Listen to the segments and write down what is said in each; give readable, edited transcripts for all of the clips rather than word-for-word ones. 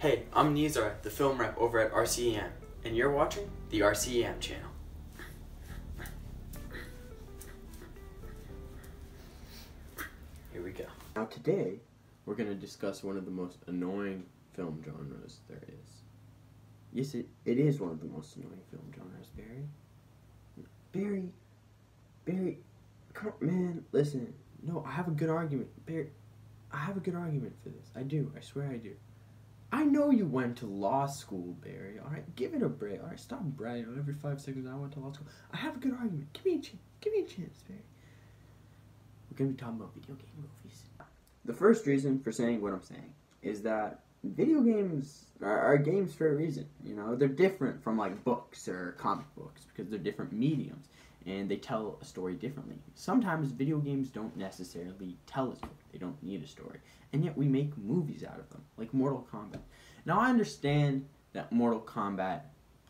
Hey, I'm Nezar, the film rep over at RCEM, and you're watching the RCEM channel. Here we go. Now today, we're going to discuss one of the most annoying film genres there is. Yes, it is one of the most annoying film genres, Barry, come on, man, listen. No, I have a good argument. Barry, I have a good argument for this. I do, I swear I do. I know you went to law school, Barry, alright? Give it a break, alright? Stop bragging. Every 5 seconds I went to law school. I have a good argument. Give me a chance, Barry. We're gonna be talking about video game movies. The first reason for saying what I'm saying is that video games are games for a reason. You know, they're different from like books or comic books because they're different mediums and they tell a story differently. Sometimes video games don't necessarily tell a story. They don't need a story. And yet we make movies out of them, like Mortal Kombat. Now I understand that Mortal Kombat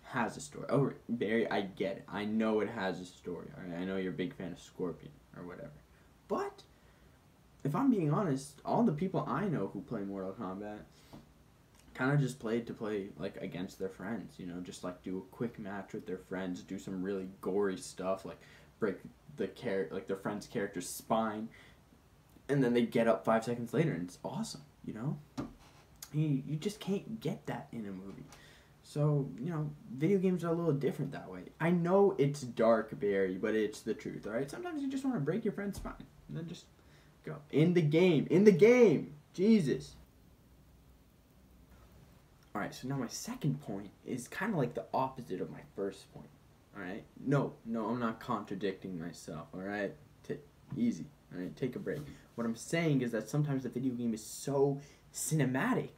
has a story. Oh, Barry, I get it. I know it has a story. Right? I know you're a big fan of Scorpion or whatever. But if I'm being honest, all the people I know who play Mortal Kombat kind of just played to play like against their friends, you know, just like do a quick match with their friends, do some really gory stuff, like break their friend's character's spine, and then they get up 5 seconds later, and it's awesome, you know. You just can't get that in a movie. So, you know, video games are a little different that way. I know it's dark, Barry, but it's the truth, alright? Sometimes you just want to break your friend's spine, and then just go. In the game! Jesus! Alright, so now my second point is kind of like the opposite of my first point, alright? No, I'm not contradicting myself, alright? Easy, alright? Take a break. What I'm saying is that sometimes the video game is so cinematic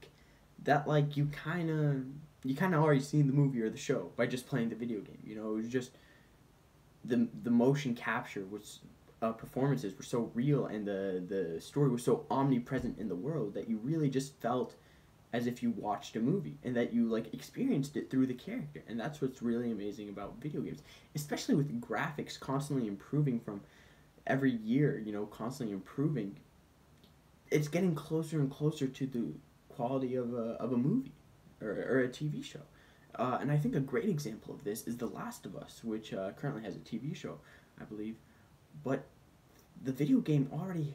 that, like, you kind of already seen the movie or the show by just playing the video game, you know? It was just, the motion capture was, performances were so real and the story was so omnipresent in the world that you really just felt as if you watched a movie and that you like experienced it through the character. And that's what's really amazing about video games, especially with graphics constantly improving from every year, you know, constantly improving. It's getting closer and closer to the quality of a movie or a TV show. And I think a great example of this is The Last of Us, which currently has a TV show, I believe. But the video game already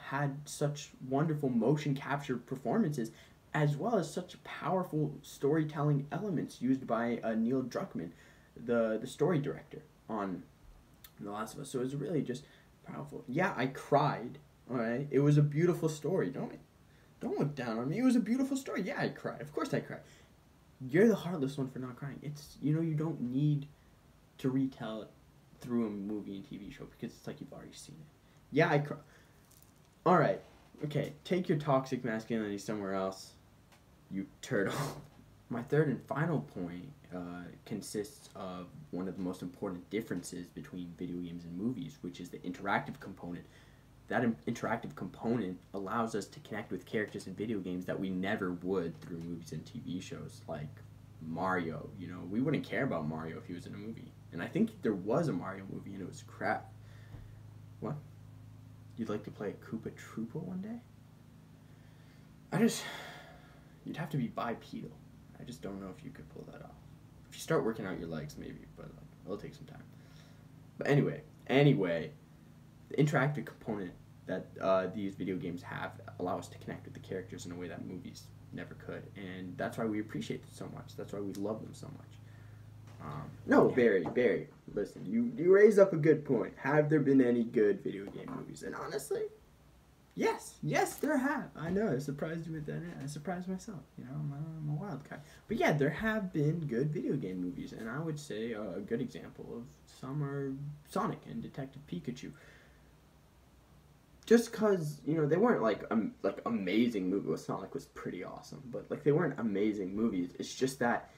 had such wonderful motion capture performances as well as such powerful storytelling elements used by Neil Druckmann, the story director on The Last of Us. So it was really just powerful. Yeah, I cried, alright? It was a beautiful story. Don't look down on me. It was a beautiful story. Yeah, I cried. Of course I cried. You're the heartless one for not crying. It's, you know, you don't need to retell it through a movie and TV show because it's like you've already seen it. Yeah, I cried. Alright, okay, take your toxic masculinity somewhere else, you turtle. My third and final point consists of one of the most important differences between video games and movies, which is the interactive component. That interactive component allows us to connect with characters in video games that we never would through movies and TV shows, like Mario. You know, we wouldn't care about Mario if he was in a movie. And I think there was a Mario movie and it was crap. What? You'd like to play a Koopa Troopa one day? You'd have to be bipedal. I just don't know if you could pull that off. If you start working out your legs, maybe, but like, it'll take some time. But anyway, the interactive component that these video games have allow us to connect with the characters in a way that movies never could, and that's why we appreciate them so much. That's why we love them so much. No, yeah. Barry, listen, you raised up a good point. Have there been any good video game movies? And honestly, yes, there have. I know, I surprised you with that. I surprised myself. You know, I'm a wild card. But yeah, there have been good video game movies, and I would say a good example of some are Sonic and Detective Pikachu. Just cause, you know, they weren't like amazing movies. Well, Sonic was pretty awesome, but like they weren't amazing movies. It's just that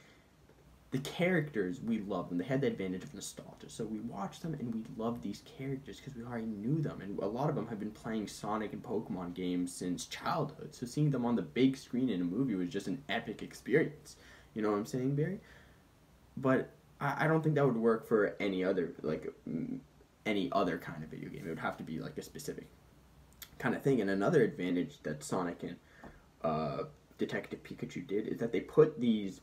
the characters, we love them. They had the advantage of nostalgia. So we watched them and we loved these characters because we already knew them. And a lot of them have been playing Sonic and Pokemon games since childhood. So seeing them on the big screen in a movie was just an epic experience. You know what I'm saying, Barry? But I don't think that would work for any other kind of video game. It would have to be like a specific kind of thing. And another advantage that Sonic and Detective Pikachu did is that they put these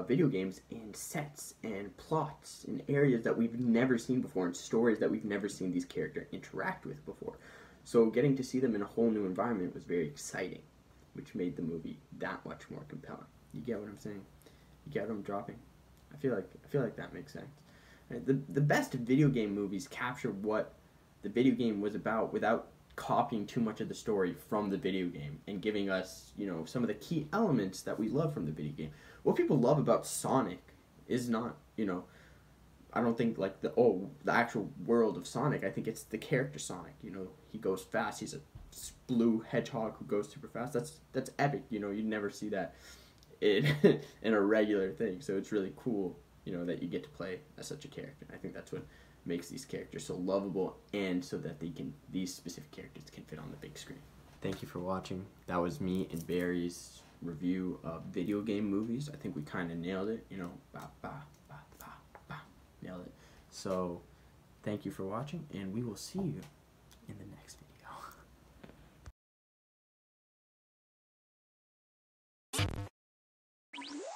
video games in sets and plots in areas that we've never seen before, and stories that we've never seen these characters interact with before. So getting to see them in a whole new environment was very exciting, which made the movie that much more compelling. You get what I'm saying? You get what I'm dropping? I feel like that makes sense. Right? The best video game movies capture what the video game was about without copying too much of the story from the video game and giving us, you know, some of the key elements that we love from the video game. What people love about Sonic is not, you know, I don't think like the actual world of Sonic. I think it's the character Sonic. You know, he goes fast. He's a blue hedgehog who goes super fast. That's epic. You know, you never see that in in a regular thing. So it's really cool, you know, that you get to play as such a character. I think that's what makes these characters so lovable, and so that these specific characters can fit on the big screen. Thank you for watching. That was me and Barry's review of video game movies. I think we kind of nailed it, you know, nailed it. So thank you for watching, and we will see you in the next video.